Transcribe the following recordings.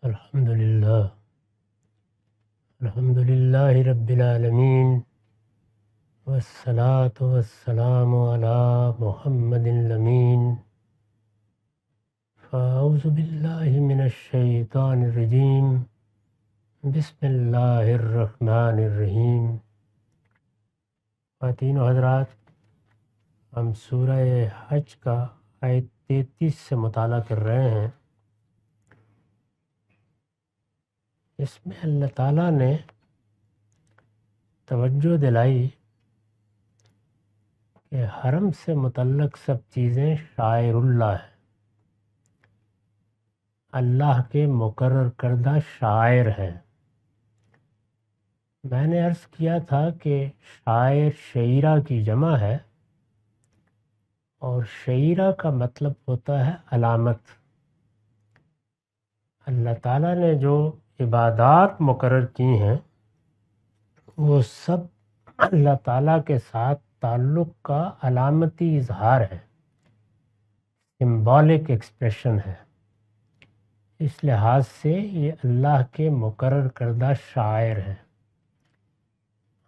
الحمد للہ رب العالمین والصلاة والسلام علی محمد الامین فاعوذ باللہ من الشیطان الرجیم بسم اللہ الرحمن الرحیم۔ خواتین و حضرات، ہم سورہ حج کا آیت 33 سے مطالعہ کر رہے ہیں۔ اس میں اللہ تعالیٰ نے توجہ دلائی کہ حرم سے متعلق سب چیزیں شعائر اللہ ہیں، اللہ کے مقرر کردہ شعائر ہیں۔ میں نے عرض کیا تھا کہ شعائر شعیرہ کی جمع ہے، اور شعیرہ کا مطلب ہوتا ہے علامت۔ اللہ تعالیٰ نے جو عبادات مقرر کی ہیں وہ سب اللہ تعالیٰ کے ساتھ تعلق کا علامتی اظہار ہے، سمبولک ایکسپریشن ہے۔ اس لحاظ سے یہ اللہ کے مقرر کردہ شعائر ہے۔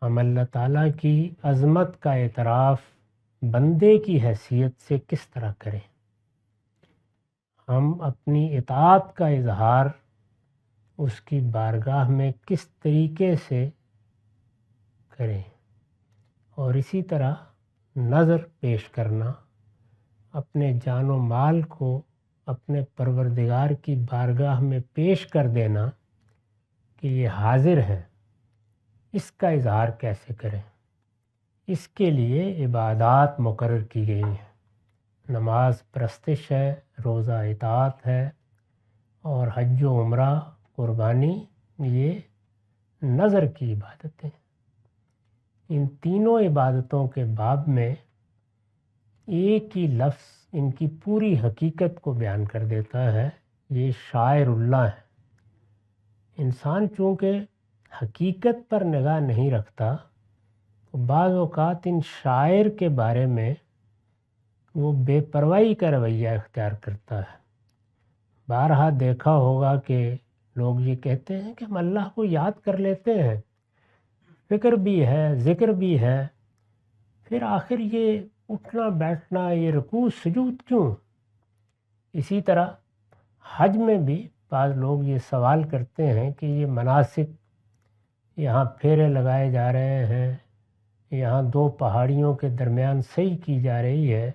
ہم اللہ تعالیٰ کی عظمت کا اعتراف بندے کی حیثیت سے کس طرح کریں؟ ہم اپنی اطاعت کا اظہار اس کی بارگاہ میں کس طریقے سے کریں؟ اور اسی طرح نظر پیش کرنا، اپنے جان و مال کو اپنے پروردگار کی بارگاہ میں پیش کر دینا کہ یہ حاضر ہے، اس کا اظہار کیسے کریں؟ اس کے لیے عبادات مقرر کی گئی ہیں۔ نماز پرستش ہے، روزہ اطاعت ہے، اور حج و عمرہ قربانی یہ نظر کی عبادتیں۔ ان تینوں عبادتوں کے باب میں ایک ہی لفظ ان کی پوری حقیقت کو بیان کر دیتا ہے، یہ شاعر اللہ ہے۔ انسان چونکہ حقیقت پر نگاہ نہیں رکھتا تو بعض اوقات ان شاعر کے بارے میں وہ بے پرواہی کا رویہ اختیار کرتا ہے۔ بارہا دیکھا ہوگا کہ لوگ یہ کہتے ہیں کہ ہم اللہ کو یاد کر لیتے ہیں، فکر بھی ہے، ذکر بھی ہے، پھر آخر یہ اٹھنا بیٹھنا، یہ رکوع سجود کیوں؟ اسی طرح حج میں بھی بعض لوگ یہ سوال کرتے ہیں کہ یہ مناسک، یہاں پھیرے لگائے جا رہے ہیں، یہاں دو پہاڑیوں کے درمیان صحیح کی جا رہی ہے،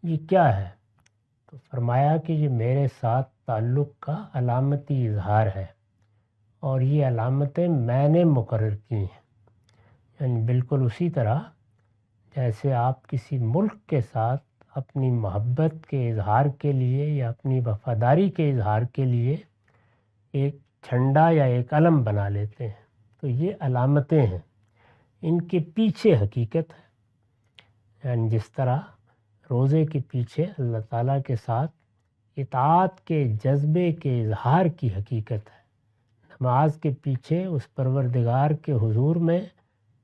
یہ کیا ہے؟ تو فرمایا کہ یہ میرے ساتھ تعلق کا علامتی اظہار ہے، اور یہ علامتیں میں نے مقرر کی ہیں۔ یعنی بالکل اسی طرح جیسے آپ کسی ملک کے ساتھ اپنی محبت کے اظہار کے لیے یا اپنی وفاداری کے اظہار کے لیے ایک جھنڈا یا ایک علم بنا لیتے ہیں، تو یہ علامتیں ہیں، ان کے پیچھے حقیقت ہے۔ یعنی جس طرح روزے کے پیچھے اللہ تعالیٰ کے ساتھ اطاعت کے جذبے کے اظہار کی حقیقت ہے، نماز کے پیچھے اس پروردگار کے حضور میں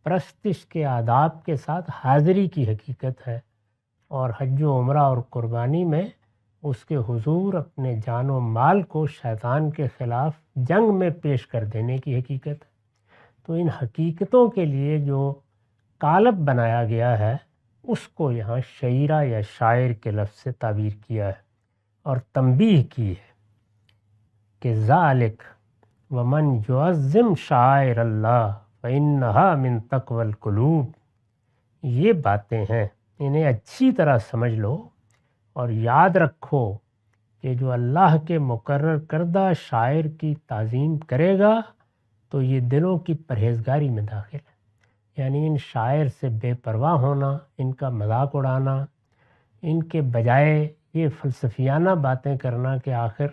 پرستش کے آداب کے ساتھ حاضری کی حقیقت ہے، اور حج و عمرہ اور قربانی میں اس کے حضور اپنے جان و مال کو شیطان کے خلاف جنگ میں پیش کر دینے کی حقیقت ہے۔ تو ان حقیقتوں کے لیے جو قالب بنایا گیا ہے اس کو یہاں شعیرہ یا شاعر کے لفظ سے تعبیر کیا ہے، اور تنبیہ کی ہے کہ ذالک ومن یعظم شعائر اللہ فإنہا من تقوی القلوب۔ یہ باتیں ہیں، انہیں اچھی طرح سمجھ لو اور یاد رکھو کہ جو اللہ کے مقرر کردہ شاعر کی تعظیم کرے گا تو یہ دلوں کی پرہیزگاری میں داخل ہے۔ یعنی ان شاعر سے بے پرواہ ہونا، ان کا مذاق اڑانا، ان کے بجائے یہ فلسفیانہ باتیں کرنا کہ آخر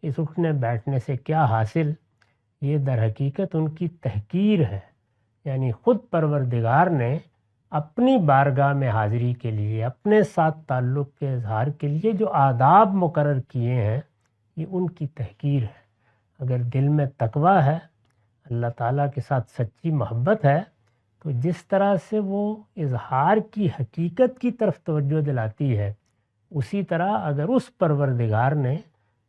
اس اٹھنے بیٹھنے سے کیا حاصل، یہ در حقیقت ان کی تحقیر ہے۔ یعنی خود پروردگار نے اپنی بارگاہ میں حاضری کے لیے، اپنے ساتھ تعلق کے اظہار کے لیے جو آداب مقرر کیے ہیں، یہ ان کی تحقیر ہے۔ اگر دل میں تقویٰ ہے، اللہ تعالیٰ کے ساتھ سچی محبت ہے، تو جس طرح سے وہ اظہار کی حقیقت کی طرف توجہ دلاتی ہے، اسی طرح اگر اس پروردگار نے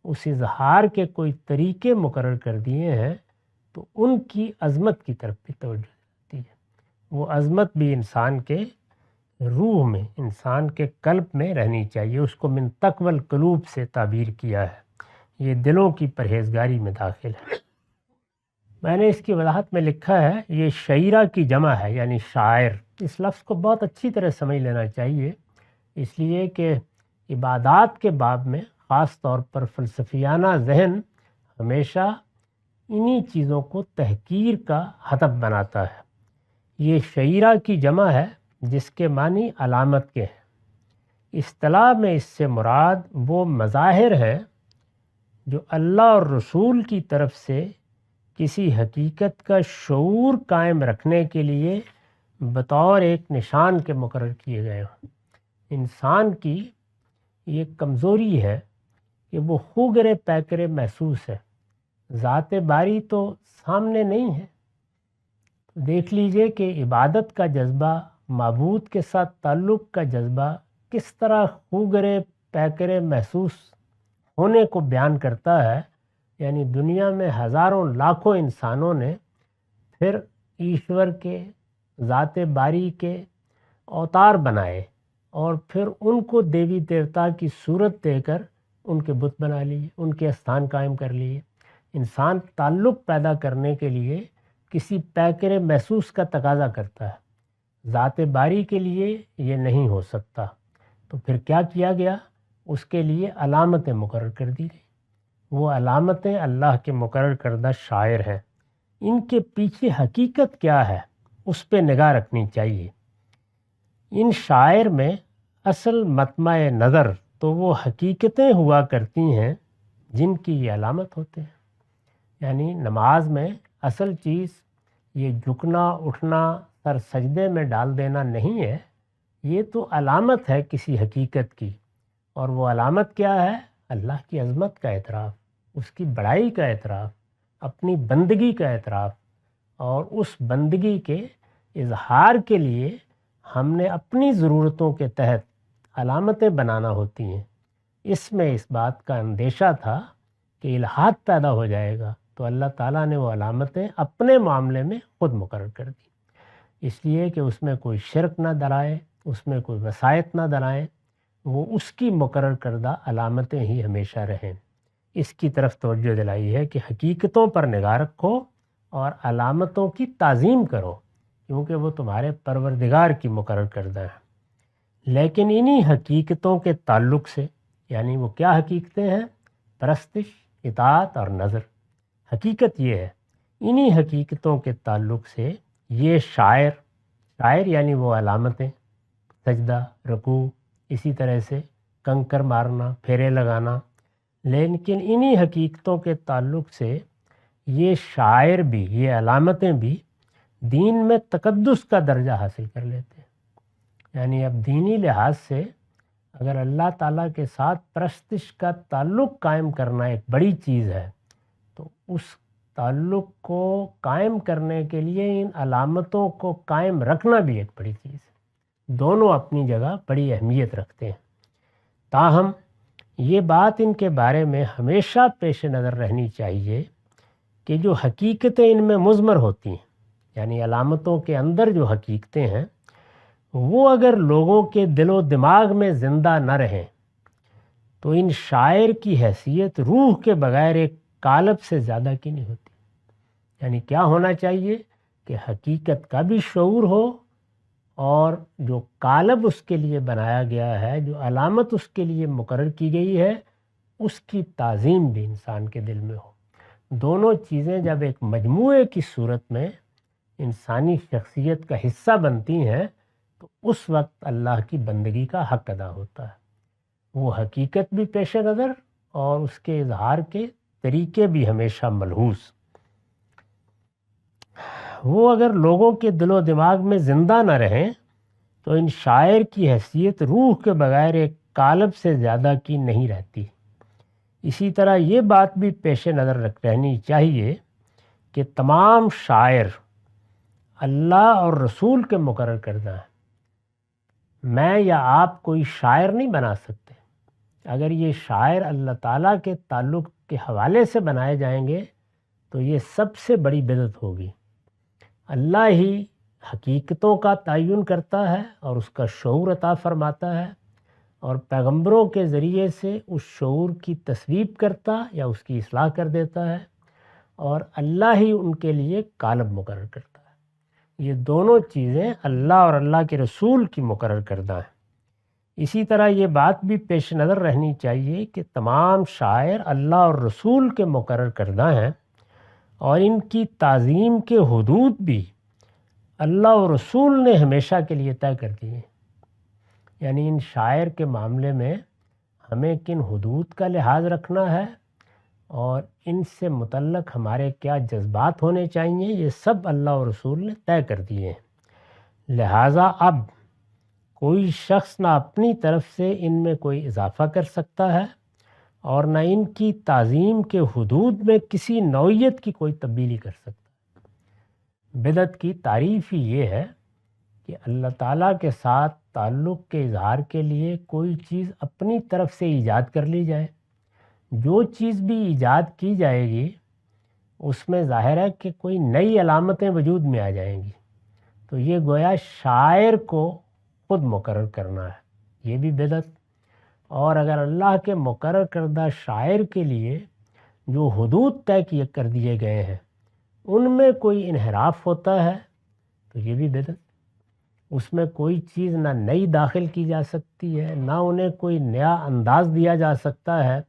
اس اظہار کے کوئی طریقے مقرر کر دیے ہیں تو ان کی عظمت کی طرف بھی توجہ دلاتی ہے۔ وہ عظمت بھی انسان کے روح میں، انسان کے قلب میں رہنی چاہیے۔ اس کو من تقوی القلوب سے تعبیر کیا ہے، یہ دلوں کی پرہیزگاری میں داخل ہے۔ میں نے اس کی وضاحت میں لکھا ہے یہ شعیرہ کی جمع ہے، یعنی شاعر۔ اس لفظ کو بہت اچھی طرح سمجھ لینا چاہیے، اس لیے کہ عبادات کے باب میں خاص طور پر فلسفیانہ ذہن ہمیشہ انہی چیزوں کو تحقیر کا ہدف بناتا ہے۔ یہ شعیرہ کی جمع ہے جس کے معنی علامت کے ہیں۔ اصطلاح میں اس سے مراد وہ مظاہر ہیں جو اللہ اور رسول کی طرف سے کسی حقیقت کا شعور قائم رکھنے کے لیے بطور ایک نشان کے مقرر کیے گئے ہوں۔ انسان کی یہ کمزوری ہے کہ وہ خوگرے پیکرے محسوس ہے، ذات باری تو سامنے نہیں ہے۔ دیکھ لیجئے کہ عبادت کا جذبہ، معبود کے ساتھ تعلق کا جذبہ کس طرح خوگرے پیکرے محسوس ہونے کو بیان کرتا ہے۔ یعنی دنیا میں ہزاروں لاکھوں انسانوں نے پھر ایشور کے، ذات باری کے اوتار بنائے اور پھر ان کو دیوی دیوتا کی صورت دے کر ان کے بت بنا لیے، ان کے استھان قائم کر لیے۔ انسان تعلق پیدا کرنے کے لیے کسی پیکرے محسوس کا تقاضا کرتا ہے، ذات باری کے لیے یہ نہیں ہو سکتا۔ تو پھر کیا کیا گیا؟ اس کے لیے علامتیں مقرر کر دی گئی۔ وہ علامتیں اللہ کے مقرر کردہ شاعر ہیں۔ ان کے پیچھے حقیقت کیا ہے اس پہ نگاہ رکھنی چاہیے۔ ان شاعر میں اصل مطمع نظر تو وہ حقیقتیں ہوا کرتی ہیں جن کی یہ علامت ہوتے ہیں۔ یعنی نماز میں اصل چیز یہ جھکنا، اٹھنا، سر سجدے میں ڈال دینا نہیں ہے، یہ تو علامت ہے کسی حقیقت کی۔ اور وہ علامت کیا ہے؟ اللہ کی عظمت کا اعتراف، اس کی بڑائی کا اعتراف، اپنی بندگی کا اعتراف، اور اس بندگی کے اظہار کے لیے ہم نے اپنی ضرورتوں کے تحت علامتیں بنانا ہوتی ہیں۔ اس میں اس بات کا اندیشہ تھا کہ الحاد پیدا ہو جائے گا، تو اللہ تعالیٰ نے وہ علامتیں اپنے معاملے میں خود مقرر کر دی، اس لیے کہ اس میں کوئی شرک نہ درائے، اس میں کوئی وسائط نہ درائے، وہ اس کی مقرر کردہ علامتیں ہی ہمیشہ رہیں۔ اس کی طرف توجہ دلائی ہے کہ حقیقتوں پر نگاہ رکھو اور علامتوں کی تعظیم کرو، کیونکہ وہ تمہارے پروردگار کی مقرر کردہ ہیں۔ لیکن انہی حقیقتوں کے تعلق سے، یعنی وہ کیا حقیقتیں ہیں؟ پرستش، اطاعت اور نظر۔ حقیقت یہ ہے، انہی حقیقتوں کے تعلق سے یہ شاعر یعنی وہ علامتیں، سجدہ، رکوع، اسی طرح سے کنکر مارنا، پھیرے لگانا، لیکن انہی حقیقتوں کے تعلق سے یہ شاعر بھی، یہ علامتیں بھی دین میں تقدس کا درجہ حاصل کر لیتے ہیں۔ یعنی اب دینی لحاظ سے اگر اللہ تعالیٰ کے ساتھ پرستش کا تعلق قائم کرنا ایک بڑی چیز ہے، تو اس تعلق کو قائم کرنے کے لیے ان علامتوں کو قائم رکھنا بھی ایک بڑی چیز ہے۔ دونوں اپنی جگہ بڑی اہمیت رکھتے ہیں۔ تاہم یہ بات ان کے بارے میں ہمیشہ پیش نظر رہنی چاہیے کہ جو حقیقتیں ان میں مضمر ہوتی ہیں، یعنی علامتوں کے اندر جو حقیقتیں ہیں، وہ اگر لوگوں کے دل و دماغ میں زندہ نہ رہیں تو ان شاعر کی حیثیت روح کے بغیر ایک قالب سے زیادہ کی نہیں ہوتی۔ یعنی کیا ہونا چاہیے کہ حقیقت کا بھی شعور ہو، اور جو قالب اس کے لیے بنایا گیا ہے، جو علامت اس کے لیے مقرر کی گئی ہے، اس کی تعظیم بھی انسان کے دل میں ہو۔ دونوں چیزیں جب ایک مجموعے کی صورت میں انسانی شخصیت کا حصہ بنتی ہیں تو اس وقت اللہ کی بندگی کا حق ادا ہوتا ہے۔ وہ حقیقت بھی پیش نظر اور اس کے اظہار کے طریقے بھی ہمیشہ ملحوظ۔ وہ اگر لوگوں کے دل و دماغ میں زندہ نہ رہیں تو ان شاعر کی حیثیت روح کے بغیر ایک قالب سے زیادہ کی نہیں رہتی۔ اسی طرح یہ بات بھی پیش نظر رہنی چاہیے کہ تمام شاعر اللہ اور رسول کے مقرر کردہ ہیں۔ میں یا آپ کوئی شاعر نہیں بنا سکتے۔ اگر یہ شاعر اللہ تعالیٰ کے تعلق کے حوالے سے بنائے جائیں گے تو یہ سب سے بڑی بدعت ہوگی۔ اللہ ہی حقیقتوں کا تعین کرتا ہے اور اس کا شعور عطا فرماتا ہے، اور پیغمبروں کے ذریعے سے اس شعور کی تصویب کرتا یا اس کی اصلاح کر دیتا ہے، اور اللہ ہی ان کے لیے کالب مقرر کرتا ہے۔ یہ دونوں چیزیں اللہ اور اللہ کے رسول کی مقرر کردہ ہیں۔ اسی طرح یہ بات بھی پیش نظر رہنی چاہیے کہ تمام شاعر اللہ اور رسول کے مقرر کردہ ہیں، اور ان کی تعظیم کے حدود بھی اللہ اور رسول نے ہمیشہ کے لیے طے کر دیے۔ یعنی ان شاعر کے معاملے میں ہمیں کن حدود کا لحاظ رکھنا ہے اور ان سے متعلق ہمارے کیا جذبات ہونے چاہیے، یہ سب اللہ اور رسول نے طے کر دیے ہیں۔ لہٰذا اب کوئی شخص نہ اپنی طرف سے ان میں کوئی اضافہ کر سکتا ہے اور نہ ان کی تعظیم کے حدود میں کسی نوعیت کی کوئی تبدیلی کر سکتا ہے۔ بدعت کی تعریف ہی یہ ہے کہ اللہ تعالیٰ کے ساتھ تعلق کے اظہار کے لیے کوئی چیز اپنی طرف سے ایجاد کر لی جائے۔ جو چیز بھی ایجاد کی جائے گی اس میں ظاہر ہے کہ کوئی نئی علامتیں وجود میں آ جائیں گی، تو یہ گویا شاعر کو خود مقرر کرنا ہے، یہ بھی بدعت۔ اور اگر اللہ کے مقرر کردہ شاعر کے لیے جو حدود طے کر دیے گئے ہیں ان میں کوئی انحراف ہوتا ہے تو یہ بھی بدعت۔ اس میں کوئی چیز نہ نئی داخل کی جا سکتی ہے، نہ انہیں کوئی نیا انداز دیا جا سکتا ہے۔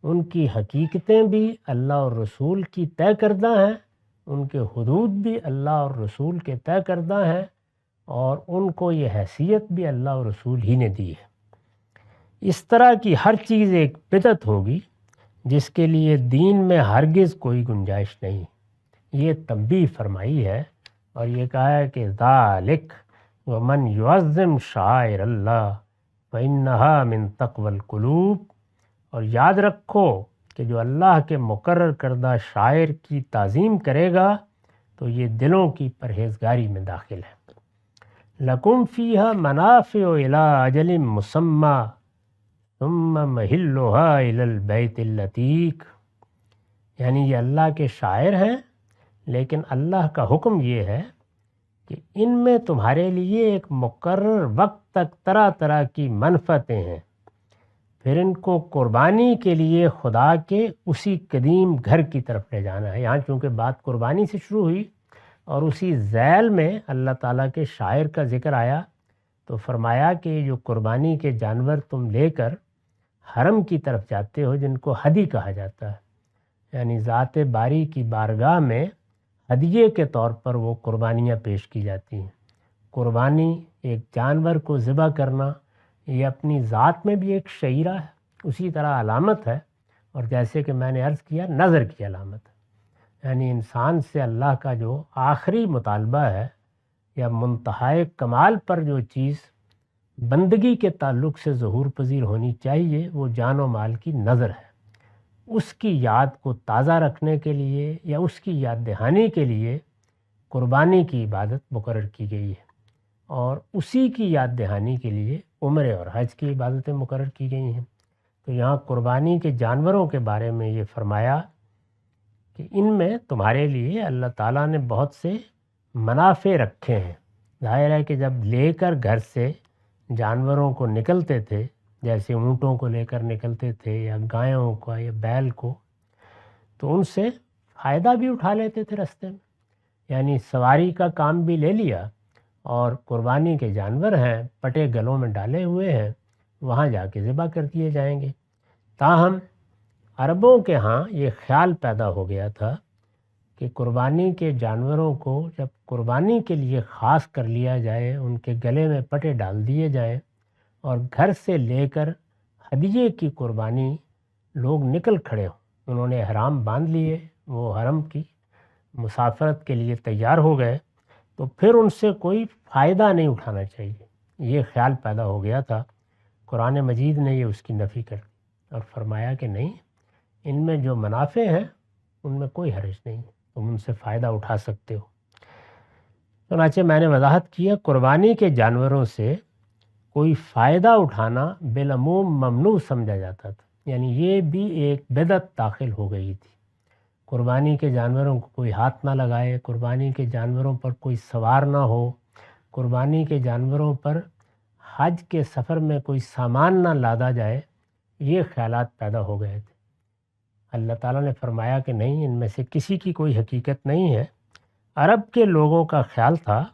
ان کی حقیقتیں بھی اللہ اور رسول کی طے کردہ ہیں، ان کے حدود بھی اللہ اور رسول کے طے کردہ ہیں، اور ان کو یہ حیثیت بھی اللہ اور رسول ہی نے دی ہے۔ اس طرح کی ہر چیز ایک بدعت ہوگی جس کے لیے دین میں ہرگز کوئی گنجائش نہیں۔ یہ تنبیہ فرمائی ہے اور یہ کہا ہے کہ ذالک ومن یعظم شعائر اللہ فإنها من تقوی القلوب، اور یاد رکھو کہ جو اللہ کے مقرر کردہ شاعر کی تعظیم کرے گا تو یہ دلوں کی پرہیزگاری میں داخل ہے۔ لکم فیہا منافع الی اجل مسمی ثم محلها الی البیت العتیق، یعنی یہ اللہ کے شاعر ہیں، لیکن اللہ کا حکم یہ ہے کہ ان میں تمہارے لیے ایک مقرر وقت تک طرح طرح کی منفعتیں ہیں، پھر ان کو قربانی کے لیے خدا کے اسی قدیم گھر کی طرف لے جانا ہے۔ یہاں چونکہ بات قربانی سے شروع ہوئی اور اسی ذیل میں اللہ تعالیٰ کے شاعر کا ذکر آیا، تو فرمایا کہ یہ جو قربانی کے جانور تم لے کر حرم کی طرف جاتے ہو جن کو ہدی کہا جاتا ہے، یعنی ذات باری کی بارگاہ میں ہدیے کے طور پر وہ قربانیاں پیش کی جاتی ہیں۔ قربانی ایک جانور کو ذبح کرنا یہ اپنی ذات میں بھی ایک شعیرہ ہے، اسی طرح علامت ہے، اور جیسے کہ میں نے عرض کیا نظر کی علامت ہے، یعنی انسان سے اللہ کا جو آخری مطالبہ ہے یا منتہائے کمال پر جو چیز بندگی کے تعلق سے ظہور پذیر ہونی چاہیے وہ جان و مال کی نظر ہے۔ اس کی یاد کو تازہ رکھنے کے لیے یا اس کی یاد دہانی کے لیے قربانی کی عبادت مقرر کی گئی ہے، اور اسی کی یاد دہانی کے لیے عمرے اور حج کی عبادتیں مقرر کی گئی ہیں۔ تو یہاں قربانی کے جانوروں کے بارے میں یہ فرمایا کہ ان میں تمہارے لیے اللہ تعالیٰ نے بہت سے منافع رکھے ہیں۔ ظاہر ہے کہ جب لے کر گھر سے جانوروں کو نکلتے تھے، جیسے اونٹوں کو لے کر نکلتے تھے یا گایوں کو یا بیل کو، تو ان سے فائدہ بھی اٹھا لیتے تھے رستے میں، یعنی سواری کا کام بھی لے لیا، اور قربانی کے جانور ہیں پٹے گلوں میں ڈالے ہوئے ہیں، وہاں جا کے ذبح کر دیے جائیں گے۔ تاہم عربوں کے ہاں یہ خیال پیدا ہو گیا تھا کہ قربانی کے جانوروں کو جب قربانی کے لیے خاص کر لیا جائے، ان کے گلے میں پٹے ڈال دیے جائیں، اور گھر سے لے کر ہدیے کی قربانی لوگ نکل کھڑے ہوں، انہوں نے احرام باندھ لیے، وہ حرم کی مسافرت کے لیے تیار ہو گئے، تو پھر ان سے کوئی فائدہ نہیں اٹھانا چاہیے، یہ خیال پیدا ہو گیا تھا۔ قرآن مجید نے یہ اس کی نفی کر دی اور فرمایا کہ نہیں، ان میں جو منافع ہیں ان میں کوئی حرج نہیں، تم ان سے فائدہ اٹھا سکتے ہو۔ چنانچہ میں نے وضاحت کیا قربانی کے جانوروں سے کوئی فائدہ اٹھانا بالعموم ممنوع سمجھا جاتا تھا، یعنی یہ بھی ایک بدعت داخل ہو گئی تھی۔ قربانی کے جانوروں کو کوئی ہاتھ نہ لگائے، قربانی کے جانوروں پر کوئی سوار نہ ہو، قربانی کے جانوروں پر حج کے سفر میں کوئی سامان نہ لادا جائے، یہ خیالات پیدا ہو گئے تھے۔ اللہ تعالیٰ نے فرمایا کہ نہیں، ان میں سے کسی کی کوئی حقیقت نہیں ہے۔ عرب کے لوگوں کا خیال تھا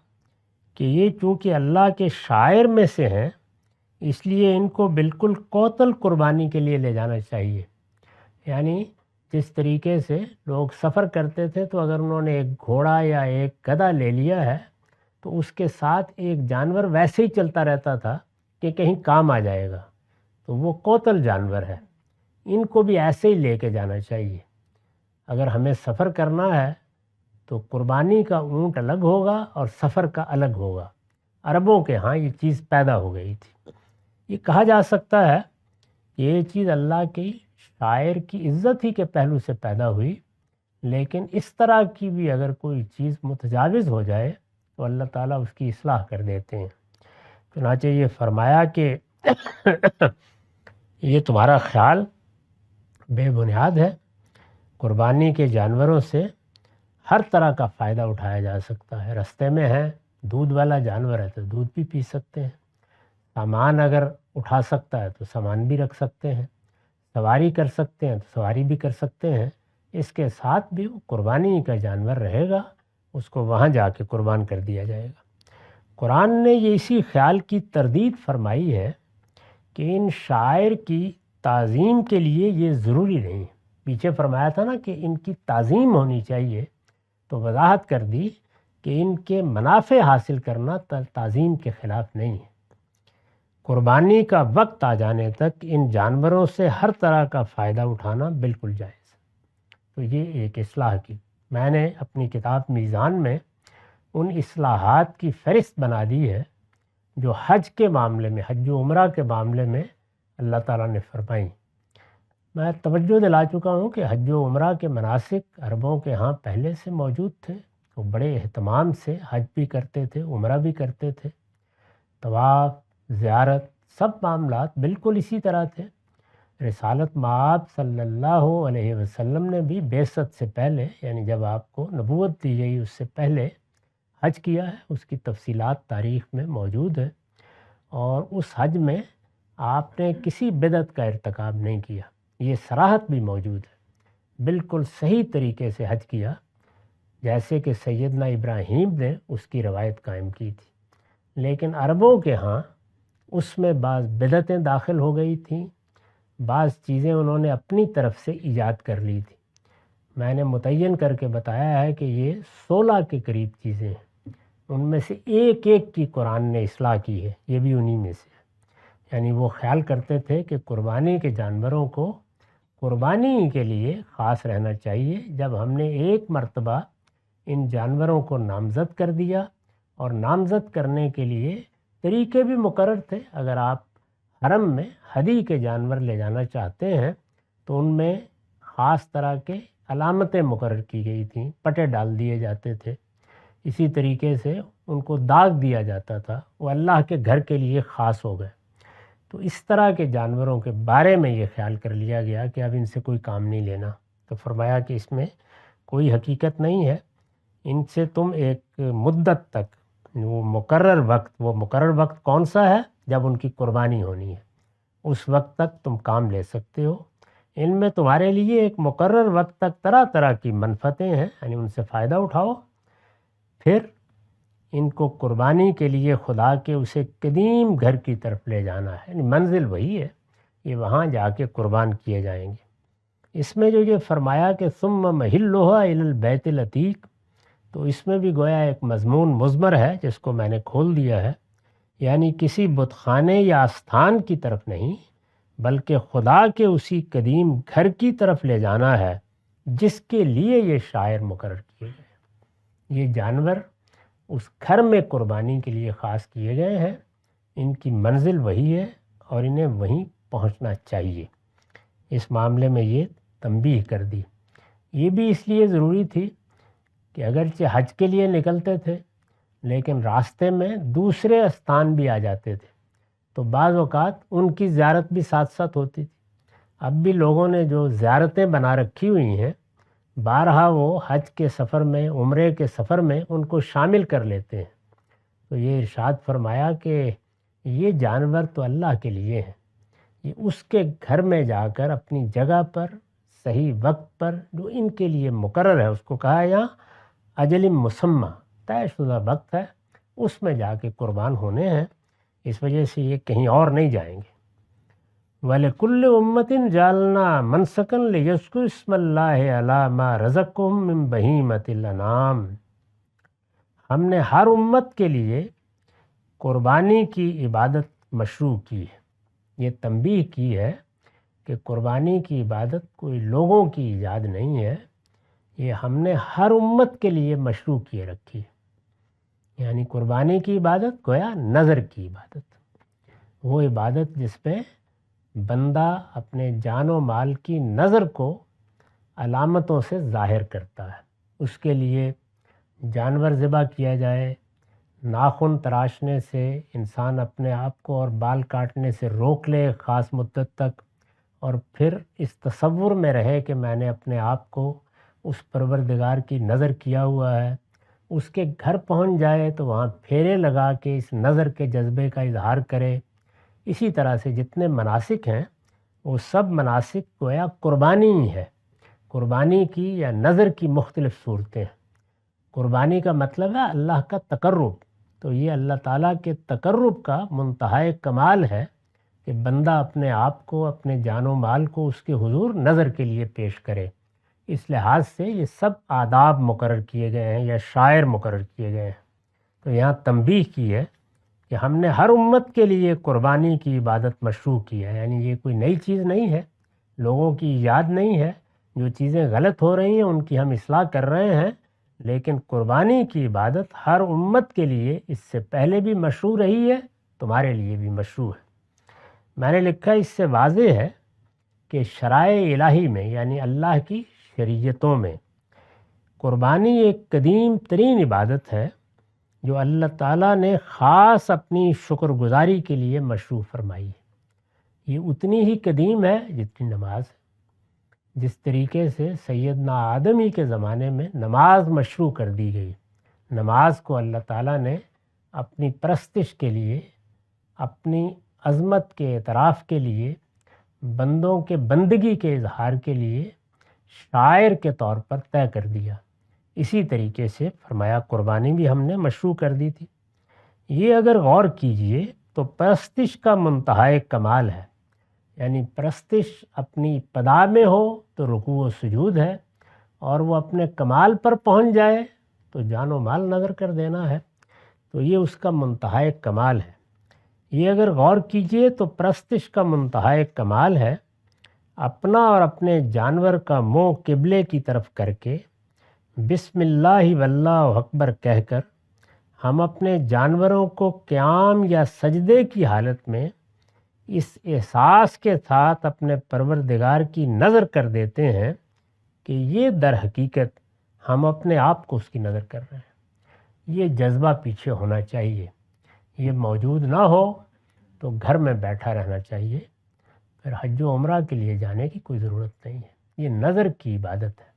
کہ یہ چونکہ اللہ کے شاعر میں سے ہیں، اس لیے ان کو بالکل کوتل قربانی کے لیے لے جانا چاہیے۔ یعنی جس طریقے سے لوگ سفر کرتے تھے تو اگر انہوں نے ایک گھوڑا یا ایک گدھا لے لیا ہے تو اس کے ساتھ ایک جانور ویسے ہی چلتا رہتا تھا کہ کہیں کام آ جائے گا، تو وہ کوتل جانور ہے۔ ان کو بھی ایسے ہی لے کے جانا چاہیے۔ اگر ہمیں سفر کرنا ہے تو قربانی کا اونٹ الگ ہوگا اور سفر کا الگ ہوگا۔ عربوں کے ہاں یہ چیز پیدا ہو گئی تھی۔ یہ کہا جا سکتا ہے کہ یہ چیز اللہ کی شاعر کی عزت ہی کے پہلو سے پیدا ہوئی، لیکن اس طرح کی بھی اگر کوئی چیز متجاوز ہو جائے تو اللہ تعالیٰ اس کی اصلاح کر دیتے ہیں۔ چنانچہ یہ فرمایا کہ یہ تمہارا خیال بے بنیاد ہے، قربانی کے جانوروں سے ہر طرح کا فائدہ اٹھایا جا سکتا ہے۔ رستے میں ہے، دودھ والا جانور ہے تو دودھ بھی پی سکتے ہیں، سامان اگر اٹھا سکتا ہے تو سامان بھی رکھ سکتے ہیں، سواری کر سکتے ہیں تو سواری بھی کر سکتے ہیں۔ اس کے ساتھ بھی وہ قربانی کا جانور رہے گا، اس کو وہاں جا کے قربان کر دیا جائے گا۔ قرآن نے یہ اسی خیال کی تردید فرمائی ہے کہ ان شاعر کی تعظیم کے لیے یہ ضروری نہیں۔ پیچھے فرمایا تھا نا کہ ان کی تعظیم ہونی چاہیے، تو وضاحت کر دی کہ ان کے منافع حاصل کرنا تعظیم کے خلاف نہیں ہے۔ قربانی کا وقت آ جانے تک ان جانوروں سے ہر طرح کا فائدہ اٹھانا بالکل جائز ہے۔ تو یہ ایک اصلاح کی، میں نے اپنی کتاب میزان میں ان اصلاحات کی فہرست بنا دی ہے جو حج کے معاملے میں، حج و عمرہ کے معاملے میں اللہ تعالیٰ نے فرمائی۔ میں توجہ دلا چکا ہوں کہ حج و عمرہ کے مناسک عربوں کے ہاں پہلے سے موجود تھے، وہ بڑے اہتمام سے حج بھی کرتے تھے، عمرہ بھی کرتے تھے، طواف، زیارت، سب معاملات بالکل اسی طرح تھے۔ رسالت مآب صلی اللہ علیہ وسلم نے بھی بعثت سے پہلے، یعنی جب آپ کو نبوت دی گئی اس سے پہلے حج کیا ہے، اس کی تفصیلات تاریخ میں موجود ہے، اور اس حج میں آپ نے کسی بدعت کا ارتکاب نہیں کیا، یہ صراحت بھی موجود ہے۔ بالکل صحیح طریقے سے حج کیا، جیسے کہ سیدنا ابراہیم نے اس کی روایت قائم کی تھی۔ لیکن عربوں کے ہاں اس میں بعض بدعتیں داخل ہو گئی تھیں، بعض چیزیں انہوں نے اپنی طرف سے ایجاد کر لی تھی۔ میں نے متعین کر کے بتایا ہے کہ یہ 16 کے قریب چیزیں ہیں، ان میں سے ایک ایک کی قرآن نے اصلاح کی ہے، یہ بھی انہی میں سے ہے۔ یعنی وہ خیال کرتے تھے کہ قربانی کے جانوروں کو قربانی کے لیے خاص رہنا چاہیے۔ جب ہم نے ایک مرتبہ ان جانوروں کو نامزد کر دیا، اور نامزد کرنے کے لیے طریقے بھی مقرر تھے، اگر آپ حرم میں ہدی کے جانور لے جانا چاہتے ہیں تو ان میں خاص طرح کے علامتیں مقرر کی گئی تھیں، پٹے ڈال دیے جاتے تھے، اسی طریقے سے ان کو داغ دیا جاتا تھا، وہ اللہ کے گھر کے لیے خاص ہو گئے۔ تو اس طرح کے جانوروں کے بارے میں یہ خیال کر لیا گیا کہ اب ان سے کوئی کام نہیں لینا، تو فرمایا کہ اس میں کوئی حقیقت نہیں ہے، ان سے تم ایک مدت تک، وہ مقرر وقت کون سا ہے؟ جب ان کی قربانی ہونی ہے، اس وقت تک تم کام لے سکتے ہو۔ ان میں تمہارے لیے ایک مقرر وقت تک طرح طرح کی منفعتیں ہیں، یعنی ان سے فائدہ اٹھاؤ، پھر ان کو قربانی کے لیے خدا کے اسے قدیم گھر کی طرف لے جانا ہے، یعنی منزل وہی ہے، یہ وہاں جا کے قربان کیے جائیں گے۔ اس میں جو یہ فرمایا کہ ثم محلھا الی البیت العتیق، تو اس میں بھی گویا ایک مضمون مضمر ہے جس کو میں نے کھول دیا ہے، یعنی کسی بت خانے یا آستان کی طرف نہیں، بلکہ خدا کے اسی قدیم گھر کی طرف لے جانا ہے جس کے لیے یہ شاعر مقرر کیے گئے۔ یہ جانور اس گھر میں قربانی کے لیے خاص کیے گئے ہیں، ان کی منزل وہی ہے اور انہیں وہیں پہنچنا چاہیے۔ اس معاملے میں یہ تنبیہ کر دی۔ یہ بھی اس لیے ضروری تھی کہ اگرچہ حج کے لیے نکلتے تھے لیکن راستے میں دوسرے استان بھی آ جاتے تھے، تو بعض اوقات ان کی زیارت بھی ساتھ ساتھ ہوتی تھی۔ اب بھی لوگوں نے جو زیارتیں بنا رکھی ہوئی ہیں، بارہا وہ حج کے سفر میں، عمرے کے سفر میں ان کو شامل کر لیتے ہیں۔ تو یہ ارشاد فرمایا کہ یہ جانور تو اللہ کے لیے ہیں، یہ اس کے گھر میں جا کر اپنی جگہ پر صحیح وقت پر جو ان کے لیے مقرر ہے، اس کو کہا یہاں اجل مسمى، طے شدہ وقت ہے، اس میں جا کے قربان ہونے ہیں، اس وجہ سے یہ کہیں اور نہیں جائیں گے۔ وَلِكُلِّ أُمَّةٍ جَعَلْنَا مَنْسَكًا لِيَذْكُرُوا اسْمَ اللَّهِ عَلَى مَا رَزَقَهُم مِّن بَهِيمَةِ الْأَنْعَامِ، ہم نے ہر امت کے لیے قربانی کی عبادت مشروع کی ہے۔ یہ تنبیہ کی ہے کہ قربانی کی عبادت کوئی لوگوں کی ایجاد نہیں ہے، یہ ہم نے ہر امت کے لیے مشروع کیے رکھی ہے۔ یعنی قربانی کی عبادت گویا نظر کی عبادت، وہ عبادت جس میں بندہ اپنے جان و مال کی نظر کو علامتوں سے ظاہر کرتا ہے۔ اس کے لیے جانور ذبح کیا جائے، ناخن تراشنے سے انسان اپنے آپ کو اور بال کاٹنے سے روک لے خاص مدت تک، اور پھر اس تصور میں رہے کہ میں نے اپنے آپ کو اس پروردگار کی نظر کیا ہوا ہے، اس کے گھر پہنچ جائے تو وہاں پھیرے لگا کے اس نظر کے جذبے کا اظہار کرے۔ اسی طرح سے جتنے مناسک ہیں وہ سب مناسک گویا قربانی ہی ہے، قربانی کی یا نظر کی مختلف صورتیں ہیں۔ قربانی کا مطلب ہے اللہ کا تقرب، تو یہ اللہ تعالیٰ کے تقرب کا منتہائے کمال ہے کہ بندہ اپنے آپ کو، اپنے جان و مال کو اس کے حضور نظر کے لیے پیش کرے۔ اس لحاظ سے یہ سب آداب مقرر کیے گئے ہیں یا شائر مقرر کیے گئے ہیں۔ تو یہاں تنبیہ کی ہے کہ ہم نے ہر امت کے لیے قربانی کی عبادت مشروع کی ہے، یعنی یہ کوئی نئی چیز نہیں ہے، لوگوں کی ایجاد نہیں ہے۔ جو چیزیں غلط ہو رہی ہیں ان کی ہم اصلاح کر رہے ہیں، لیکن قربانی کی عبادت ہر امت کے لیے اس سے پہلے بھی مشروع رہی ہے، تمہارے لیے بھی مشروع ہے۔ میں نے لکھا اس سے واضح ہے کہ شرائع الہی میں یعنی اللہ کی شریعتوں میں قربانی ایک قدیم ترین عبادت ہے جو اللہ تعالیٰ نے خاص اپنی شکر گزاری کے لیے مشروع فرمائی ہے۔ یہ اتنی ہی قدیم ہے جتنی نماز ہے۔ جس طریقے سے سیدنا آدم ہی کے زمانے میں نماز مشروع کر دی گئی، نماز کو اللہ تعالیٰ نے اپنی پرستش کے لیے، اپنی عظمت کے اعتراف کے لیے، بندوں کے بندگی کے اظہار کے لیے شاعر کے طور پر طے کر دیا۔ اسی طریقے سے فرمایا قربانی بھی ہم نے مشروع کر دی تھی۔ یہ اگر غور کیجئے تو پرستش کا منتہائے کمال ہے، یعنی پرستش اپنی ابتدا میں ہو تو رکوع و سجود ہے، اور وہ اپنے کمال پر پہنچ جائے تو جان و مال نظر کر دینا ہے، تو یہ اس کا منتہائے کمال ہے۔ یہ اگر غور کیجئے تو پرستش کا منتہائے کمال ہے اپنا اور اپنے جانور کا منہ قبلے کی طرف کر کے بسم اللہ واللہ اکبر کہہ کر ہم اپنے جانوروں کو قیام یا سجدے کی حالت میں اس احساس کے ساتھ اپنے پروردگار کی نظر کر دیتے ہیں کہ یہ در حقیقت ہم اپنے آپ کو اس کی نظر کر رہے ہیں۔ یہ جذبہ پیچھے ہونا چاہیے، یہ موجود نہ ہو تو گھر میں بیٹھا رہنا چاہیے، پھر حج و عمرہ کے لیے جانے کی کوئی ضرورت نہیں ہے۔ یہ نظر کی عبادت ہے،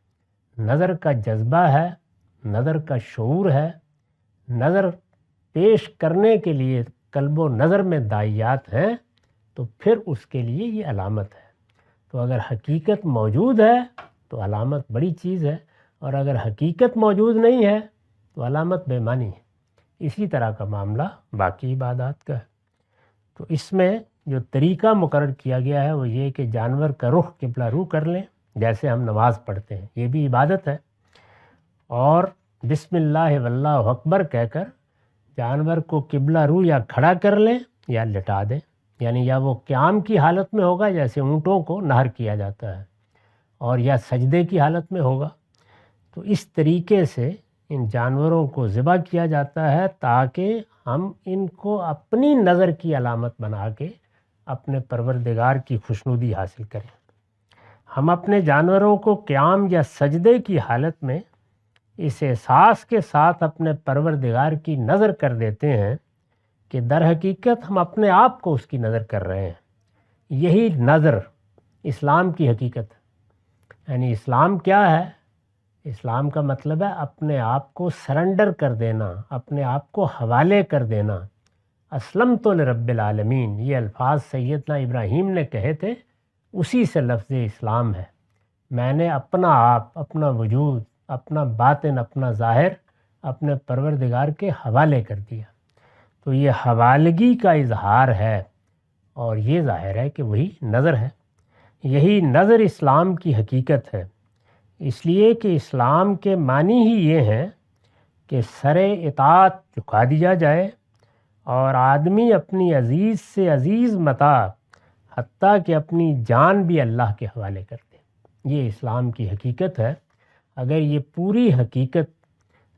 نظر کا جذبہ ہے، نظر کا شعور ہے، نظر پیش کرنے کے لیے قلب و نظر میں داعیات ہیں، تو پھر اس کے لیے یہ علامت ہے۔ تو اگر حقیقت موجود ہے تو علامت بڑی چیز ہے، اور اگر حقیقت موجود نہیں ہے تو علامت بے معنی ہے۔ اسی طرح کا معاملہ باقی عبادات کا ہے۔ تو اس میں جو طریقہ مقرر کیا گیا ہے وہ یہ کہ جانور کا رخ قبلہ رو کر لیں، جیسے ہم نماز پڑھتے ہیں، یہ بھی عبادت ہے، اور بسم اللہ واللہ اکبر کہہ کر جانور کو قبلہ رو یا کھڑا کر لیں یا لٹا دیں، یعنی یا وہ قیام کی حالت میں ہوگا جیسے اونٹوں کو نہر کیا جاتا ہے، اور یا سجدے کی حالت میں ہوگا۔ تو اس طریقے سے ان جانوروں کو ذبح کیا جاتا ہے تاکہ ہم ان کو اپنی نظر کی علامت بنا کے اپنے پروردگار کی خوشنودی حاصل کریں۔ ہم اپنے جانوروں کو قیام یا سجدے کی حالت میں اس احساس کے ساتھ اپنے پروردگار کی نظر کر دیتے ہیں کہ در حقیقت ہم اپنے آپ کو اس کی نظر کر رہے ہیں۔ یہی نظر اسلام کی حقیقت ہے۔ یعنی اسلام کیا ہے؟ اسلام کا مطلب ہے اپنے آپ کو سرنڈر کر دینا، اپنے آپ کو حوالے کر دینا۔ اسلمت لرب العالمین، یہ الفاظ سیدنا ابراہیم نے کہے تھے، اسی سے لفظ اسلام ہے۔ میں نے اپنا آپ، اپنا وجود، اپنا باطن، اپنا ظاہر اپنے پروردگار کے حوالے کر دیا۔ تو یہ حوالگی کا اظہار ہے، اور یہ ظاہر ہے کہ وہی نظر ہے۔ یہی نظر اسلام کی حقیقت ہے، اس لیے کہ اسلام کے معنی ہی یہ ہیں کہ سر اطاعت جھکا دیا جائے اور آدمی اپنی عزیز سے عزیز متاع، حتیٰ کہ اپنی جان بھی اللہ کے حوالے کر دے۔ یہ اسلام کی حقیقت ہے۔ اگر یہ پوری حقیقت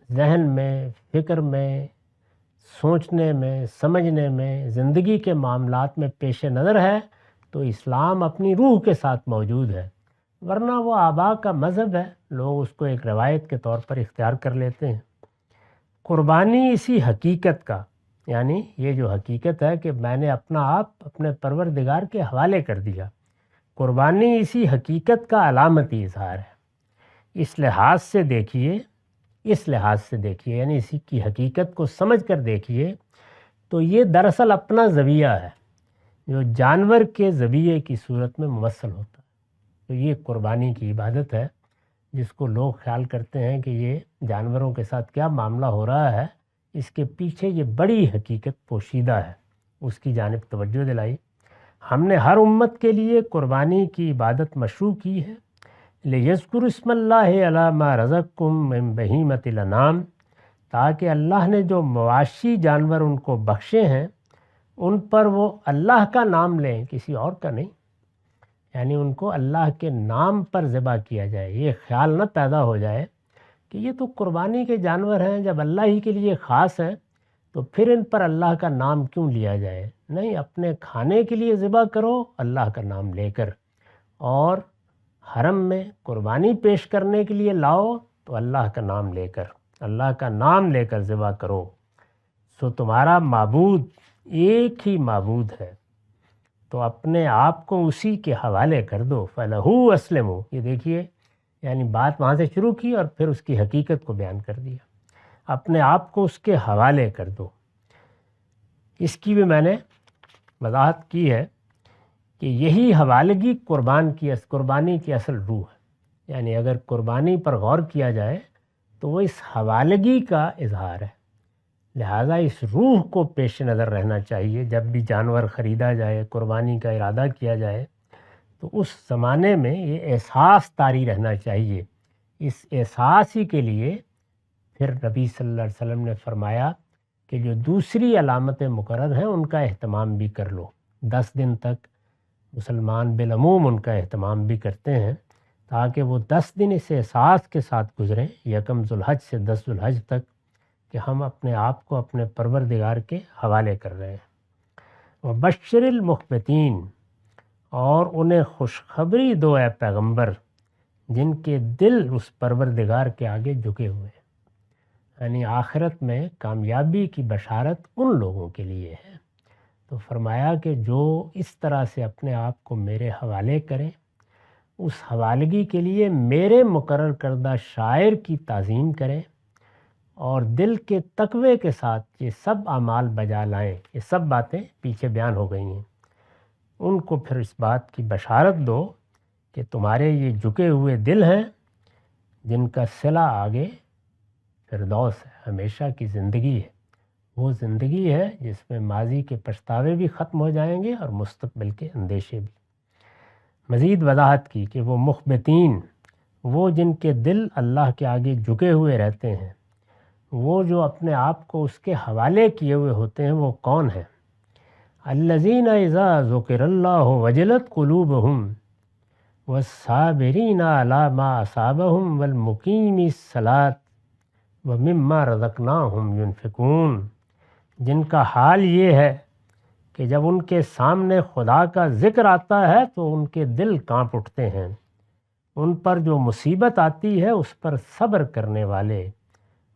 ذہن میں، فکر میں، سوچنے میں، سمجھنے میں، زندگی کے معاملات میں پیش نظر ہے تو اسلام اپنی روح کے ساتھ موجود ہے، ورنہ وہ آبا کا مذہب ہے، لوگ اس کو ایک روایت کے طور پر اختیار کر لیتے ہیں۔ قربانی اسی حقیقت کا، یعنی یہ جو حقیقت ہے کہ میں نے اپنا آپ اپنے پروردگار کے حوالے کر دیا، قربانی اسی حقیقت کا علامتی اظہار ہے۔ اس لحاظ سے دیکھیے، یعنی اسی کی حقیقت کو سمجھ کر دیکھیے تو یہ دراصل اپنا ذبیحہ ہے جو جانور کے ذبیحے کی صورت میں ممثل ہوتا ہے۔ تو یہ قربانی کی عبادت ہے، جس کو لوگ خیال کرتے ہیں کہ یہ جانوروں کے ساتھ کیا معاملہ ہو رہا ہے، اس کے پیچھے یہ بڑی حقیقت پوشیدہ ہے، اس کی جانب توجہ دلائی۔ ہم نے ہر امت کے لیے قربانی کی عبادت مشروع کی ہے، لِيَذْكُرُوا اسْمَ اللَّهِ عَلَىٰ مَا رَزَقَكُم مِّن بَهِيمَةِ الْأَنْعَامِ، تاکہ اللہ نے جو مواشی جانور ان کو بخشے ہیں ان پر وہ اللہ کا نام لیں، کسی اور کا نہیں۔ یعنی ان کو اللہ کے نام پر ذبح کیا جائے، یہ خیال نہ پیدا ہو جائے کہ یہ تو قربانی کے جانور ہیں، جب اللہ ہی کے لیے خاص ہیں تو پھر ان پر اللہ کا نام کیوں لیا جائے؟ نہیں، اپنے کھانے کے لیے ذبح کرو اللہ کا نام لے کر، اور حرم میں قربانی پیش کرنے کے لیے لاؤ تو اللہ کا نام لے کر، اللہ کا نام لے کر ذبح کرو۔ سو تمہارا معبود ایک ہی معبود ہے، تو اپنے آپ کو اسی کے حوالے کر دو۔ فَلَهُ أَسْلِمُوا، یہ دیکھیے، یعنی بات وہاں سے شروع کی اور پھر اس کی حقیقت کو بیان کر دیا۔ اپنے آپ کو اس کے حوالے کر دو۔ اس کی بھی میں نے وضاحت کی ہے کہ یہی حوالگی قربانی کی اصل روح ہے۔ یعنی اگر قربانی پر غور کیا جائے تو وہ اس حوالگی کا اظہار ہے، لہٰذا اس روح کو پیش نظر رہنا چاہیے۔ جب بھی جانور خریدا جائے، قربانی کا ارادہ کیا جائے تو اس زمانے میں یہ احساس طاری رہنا چاہیے۔ اس احساس ہی کے لیے پھر نبی صلی اللہ علیہ وسلم نے فرمایا کہ جو دوسری علامتیں مقرر ہیں ان کا اہتمام بھی کر لو۔ 10 دن تک مسلمان بالعموم ان کا اہتمام بھی کرتے ہیں، تاکہ وہ 10 دن اس احساس کے ساتھ گزریں، 1 ذوالحج سے 10 ذوالحج تک، کہ ہم اپنے آپ کو اپنے پروردگار کے حوالے کر رہے ہیں۔ وَبَشِّرِ الْمُخْبِتِينَ، اور انہیں خوشخبری دو اے پیغمبر جن کے دل اس پروردگار کے آگے جھکے ہوئے ہیں۔ یعنی آخرت میں کامیابی کی بشارت ان لوگوں کے لیے ہے۔ تو فرمایا کہ جو اس طرح سے اپنے آپ کو میرے حوالے کریں، اس حوالگی کے لیے میرے مقرر کردہ شاعر کی تعظیم کریں اور دل کے تقوی کے ساتھ یہ سب اعمال بجا لائیں۔ یہ سب باتیں پیچھے بیان ہو گئی ہیں، ان کو پھر اس بات کی بشارت دو کہ تمہارے یہ جھکے ہوئے دل ہیں جن کا صلہ آگے فردوس ہے، ہمیشہ کی زندگی ہے۔ وہ زندگی ہے جس میں ماضی کے پچھتاوے بھی ختم ہو جائیں گے اور مستقبل کے اندیشے بھی۔ مزید وضاحت کی کہ وہ مخبتین، وہ جن کے دل اللہ کے آگے جھکے ہوئے رہتے ہیں، وہ جو اپنے آپ کو اس کے حوالے کیے ہوئے ہوتے ہیں، وہ کون ہیں؟ الذین اذا ذکر اللہ وجلت قلوبہم والصابرین علی ما اصابہم والمقیمی الصلاۃ ومما رزقناہم ینفقون، جن کا حال یہ ہے کہ جب ان کے سامنے خدا کا ذکر آتا ہے تو ان کے دل کانپ اٹھتے ہیں، ان پر جو مصیبت آتی ہے اس پر صبر کرنے والے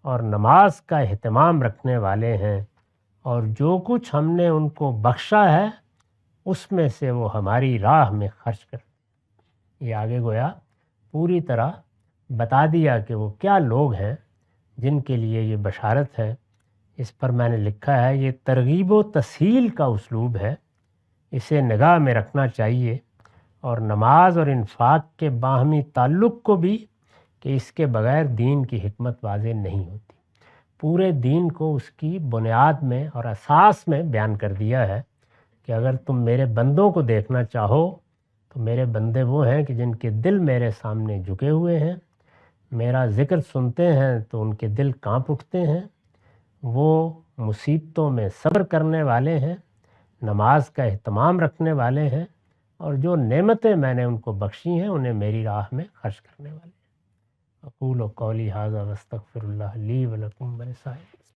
اور نماز کا اہتمام رکھنے والے ہیں اور جو کچھ ہم نے ان کو بخشا ہے اس میں سے وہ ہماری راہ میں خرچ کر دیں۔ یہ آگے گویا پوری طرح بتا دیا کہ وہ کیا لوگ ہیں جن کے لیے یہ بشارت ہے۔ اس پر میں نے لکھا ہے یہ ترغیب و تسہیل کا اسلوب ہے، اسے نگاہ میں رکھنا چاہیے، اور نماز اور انفاق کے باہمی تعلق کو بھی، کہ اس کے بغیر دین کی حکمت واضح نہیں ہوتی۔ پورے دین کو اس کی بنیاد میں اور اساس میں بیان کر دیا ہے کہ اگر تم میرے بندوں کو دیکھنا چاہو تو میرے بندے وہ ہیں کہ جن کے دل میرے سامنے جھکے ہوئے ہیں، میرا ذکر سنتے ہیں تو ان کے دل کانپ اٹھتے ہیں، وہ مصیبتوں میں صبر کرنے والے ہیں، نماز کا اہتمام رکھنے والے ہیں، اور جو نعمتیں میں نے ان کو بخشی ہیں انہیں میری راہ میں خرچ کرنے والے ہیں۔ اقول قولی ھذا واستغفر اللہ لی ولکم ولسائر